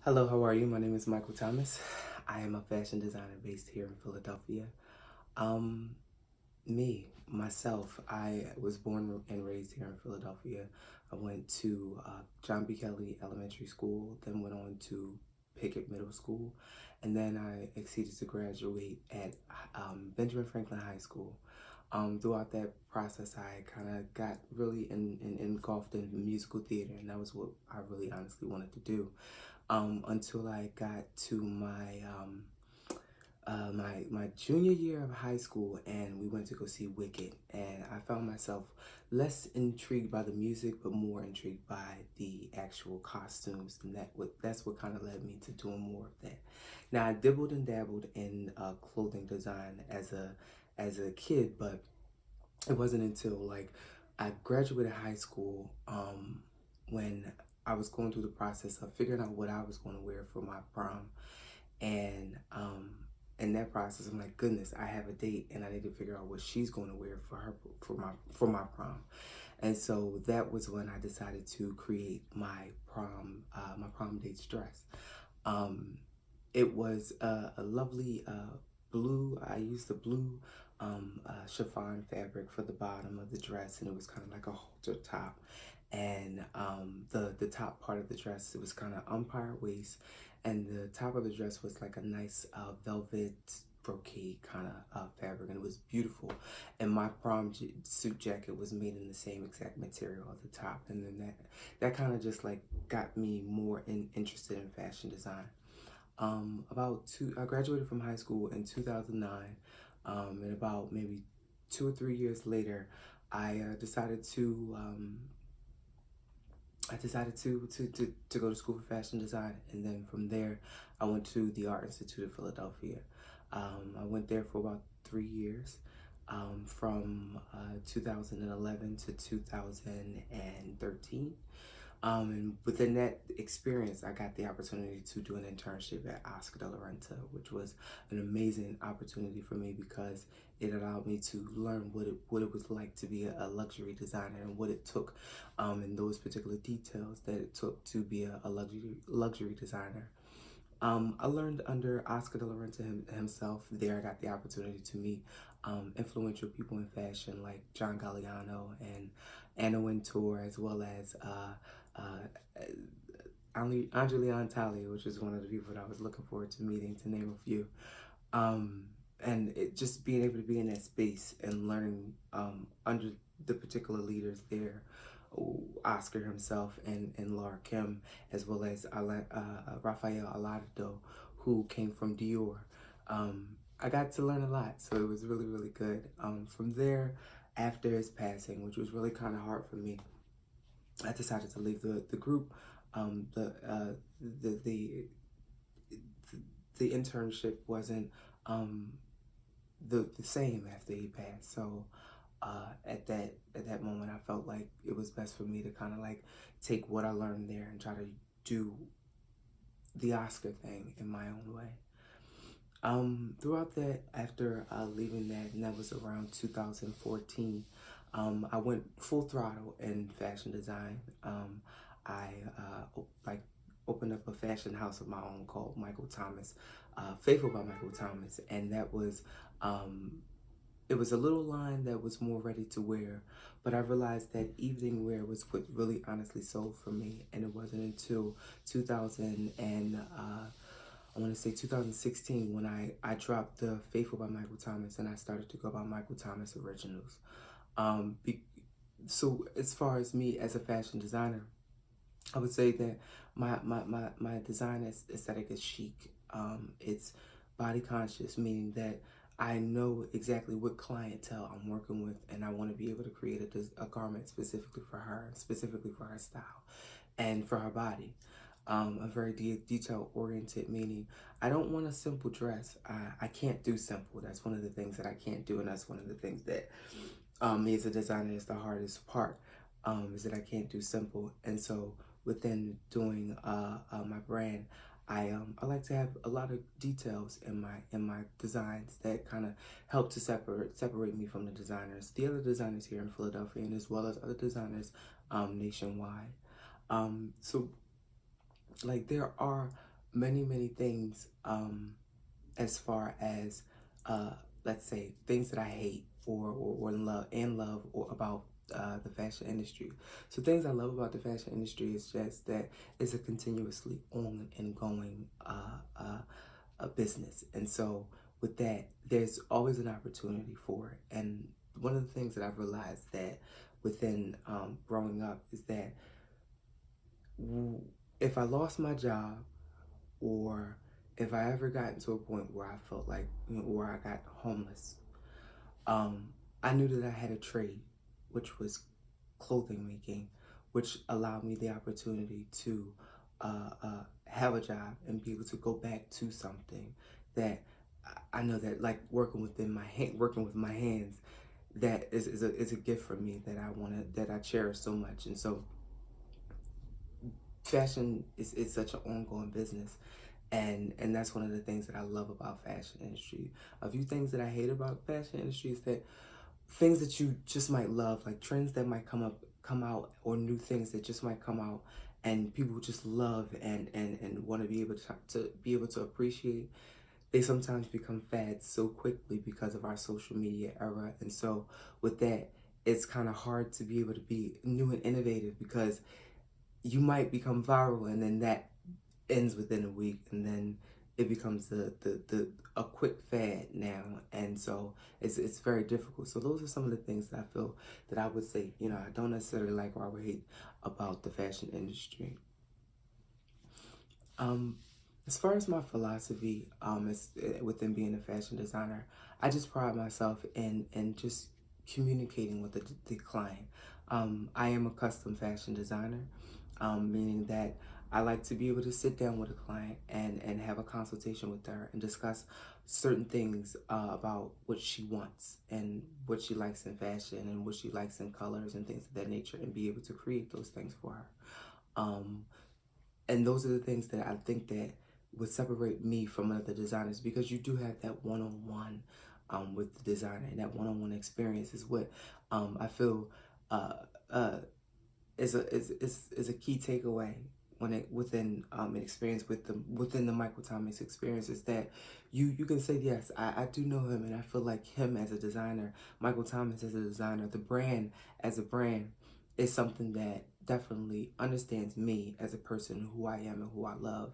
Hello, how are you? My name is Michael Thomas. I am a fashion designer based here in Philadelphia. Um, myself, I was born and raised here in Philadelphia. I went to John B. Kelly Elementary School, then went on to Pickett Middle School, and then I exceeded to graduate at Benjamin Franklin High School. Throughout that process, I kind of got really engulfed in musical theater, and that was what I really honestly wanted to do until I got to my junior year of high school, and we went to go see Wicked, and I found myself less intrigued by the music, but more intrigued by the actual costumes, and that's what kind of led me to doing more of that. Now I dibbled and dabbled in clothing design as a kid, but it wasn't until like I graduated high school when I was going through the process of figuring out what I was going to wear for my prom. And in that process, I'm like, goodness, I have a date and I need to figure out what she's going to wear for my prom. And so that was when I decided to create my prom date's dress. Um, it was a lovely blue. I used the blue chiffon fabric for the bottom of the dress, and it was kind of like a halter top. And the top part of the dress, it was kind of umpire waist, and the top of the dress was like a nice velvet brocade kind of fabric, and it was beautiful. And my suit jacket was made in the same exact material at the top, and then that kind of just like got me more interested in fashion design. I graduated from high school in 2009, and about maybe 2 or 3 years later, I decided to go to school for fashion design, and then from there, I went to the Art Institute of Philadelphia. I went there for about 3 years, from 2011 to 2013. And within that experience, I got the opportunity to do an internship at Oscar de la Renta, which was an amazing opportunity for me because it allowed me to learn what it was like to be a luxury designer, and what it took in those particular details that it took to be a luxury designer. I learned under Oscar de la Renta himself. There, I got the opportunity to meet influential people in fashion like John Galliano and Anna Wintour, as well as Angelina Talia, which is one of the people that I was looking forward to meeting, to name a few. Um, and it just being able to be in that space and learning under the particular leaders there, Oscar himself and Laura Kim, as well as Rafael Alado, who came from Dior. I got to learn a lot, so it was really, really good. From there, after his passing, which was really kind of hard for me, I decided to leave the group. Um, the, uh, the the the internship wasn't um, the same after he passed. So at that moment, I felt like it was best for me to kind of like take what I learned there and try to do the Oscar thing in my own way. Throughout that, after leaving that, and that was around 2014, I went full throttle in fashion design. I like opened up a fashion house of my own called Michael Thomas, Faithful by Michael Thomas, and that was it was a little line that was more ready to wear, but I realized that evening wear was what really honestly sold for me, and it wasn't until 2000 and I want to say 2016 when I dropped the Faithful by Michael Thomas and I started to go by Michael Thomas Originals. Um, be, so as far as me as a fashion designer, I would say that my design aesthetic is chic. It's body conscious, meaning that I know exactly what clientele I'm working with, and I want to be able to create a garment specifically for her, specifically for her style, and for her body. A very detail oriented, meaning I don't want a simple dress. I can't do simple. That's one of the things that I can't do, and that's one of the things that me as a designer is the hardest part. Is that I can't do simple, and so within doing my brand, I like to have a lot of details in my designs that kind of help to separate me from the other designers here in Philadelphia, and as well as other designers nationwide. So like there are many things, as far as, uh, let's say, things that I hate or love or about the fashion industry. So things I love about the fashion industry is just that it's a continuously on and going a business. And so with that, there's always an opportunity for it. And one of the things that I've realized that within growing up is that if I lost my job, or if I ever got to a point where I felt like, where I got homeless, I knew that I had a trade, which was clothing making, which allowed me the opportunity to have a job and be able to go back to something that I know that, like working working with my hands, that is a gift for me that that I cherish so much. And so fashion is such an ongoing business, and that's one of the things that I love about fashion industry. A few things that I hate about fashion industry is that things that you just might love, like trends that might come out, or new things that just might come out, and people just love and want to be able to be able to appreciate. They sometimes become fads so quickly because of our social media era. And so with that, it's kind of hard to be able to be new and innovative, because you might become viral and then that ends within a week, and then it becomes the a quick fad now. And so it's very difficult. So those are some of the things that I feel that I would say, I don't necessarily like or I would hate about the fashion industry. As far as my philosophy, is within being a fashion designer, I just pride myself in just communicating with the client. I am a custom fashion designer, meaning that I like to be able to sit down with a client and have a consultation with her and discuss certain things about what she wants and what she likes in fashion and what she likes in colors and things of that nature, and be able to create those things for her. Um, and those are the things that I think that would separate me from other designers, because you do have that one-on-one with the designer, and that one-on-one experience is what I feel uh, uh, is a key takeaway when it within an experience within the Michael Thomas experience, is that you can say, yes, I do know him, and I feel like him as a designer, Michael Thomas as a designer, the brand as a brand is something that definitely understands me as a person, who I am and who I love,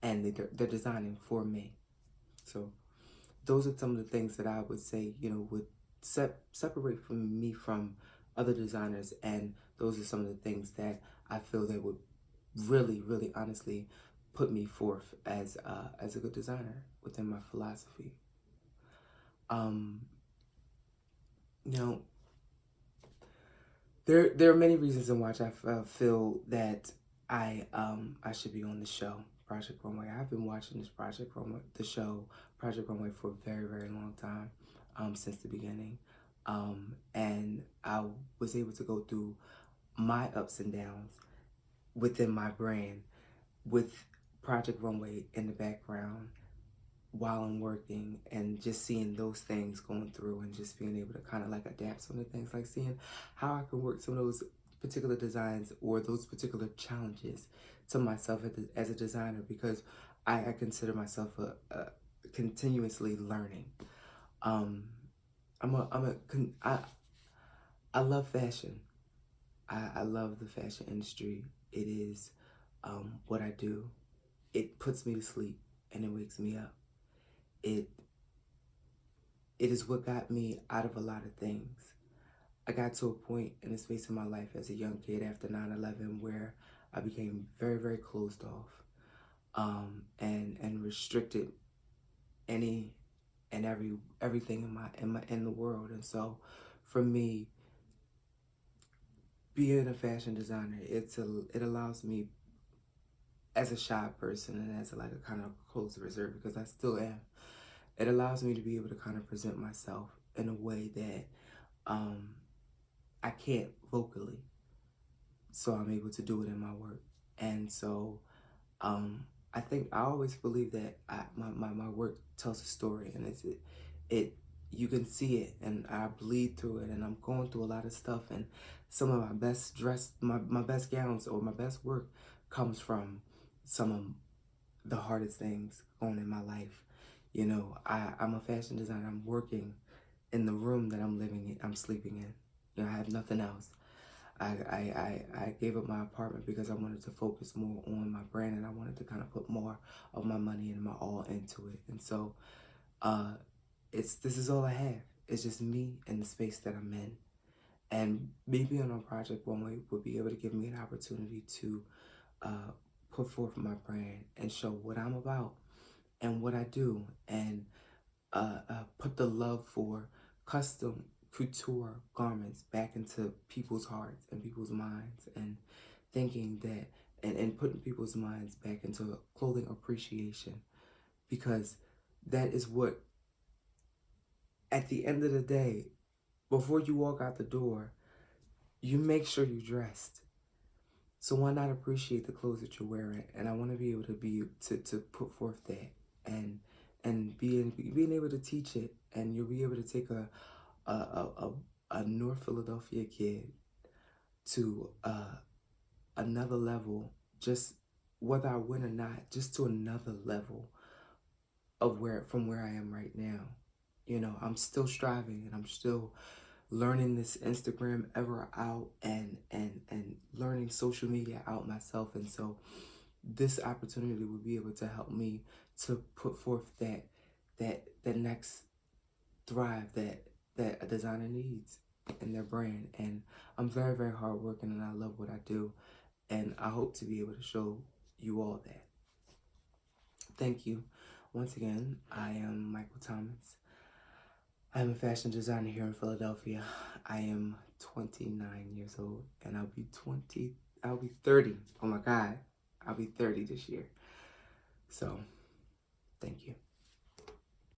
and they're designing for me. So those are some of the things that I would say, would separate from me from other designers, and those are some of the things that I feel that would really honestly put me forth as a good designer within my philosophy. Um, you know, there are many reasons in which I feel that I should be on the show Project Runway. I've been watching the show Project Runway for a very long time, since the beginning, and I was able to go through my ups and downs within my brand with Project Runway in the background while I'm working, and just seeing those things going through, and just being able to kind of like adapt some of the things, like seeing how I can work some of those particular designs or those particular challenges to myself as a designer, because I consider myself a continuously learning. Um, I love fashion. I love the fashion industry. It is what I do. It puts me to sleep and it wakes me up. It is what got me out of a lot of things. I got to a point in the space of my life as a young kid after 9/11 where I became very closed off, and restricted any and everything in the world. And so for me, being a fashion designer, it allows me, as a shy person and as like a kind of closed reserve, because I still am, it allows me to be able to kind of present myself in a way that I can't vocally. So I'm able to do it in my work. And so I think I always believe that my work tells a story, and it you can see it, and I bleed through it, and I'm going through a lot of stuff, and some of my best dressed, my best gowns or my best work comes from some of the hardest things going in my life. You know, I'm a fashion designer. I'm working in the room that I'm living in, I'm sleeping in. You know, I have nothing else. I gave up my apartment because I wanted to focus more on my brand, and I wanted to kind of put more of my money and my all into it. And so this is all I have. It's just me and the space that I'm in. And maybe on a project one way would be able to give me an opportunity to put forth my brand and show what I'm about and what I do, and put the love for custom couture garments back into people's hearts and people's minds, and thinking that, and putting people's minds back into clothing appreciation, because that is what, at the end of the day, before you walk out the door, you make sure you're dressed. So why not appreciate the clothes that you're wearing? And I want to be able to put forth that, and being able to teach it, and you'll be able to take a North Philadelphia kid to another level, just whether I win or not, just to another level of from where I am right now. You know, I'm still striving, and I'm still learning this Instagram ever out, and learning social media out myself. And so this opportunity will be able to help me to put forth that next thrive that a designer needs in their brand. And I'm very, very hardworking, and I love what I do, and I hope to be able to show you all that. Thank you. Once again, I am Michael Thomas. I'm a fashion designer here in Philadelphia. I am 29 years old, and I'll be 30. Oh my God, I'll be 30 this year. So, thank you.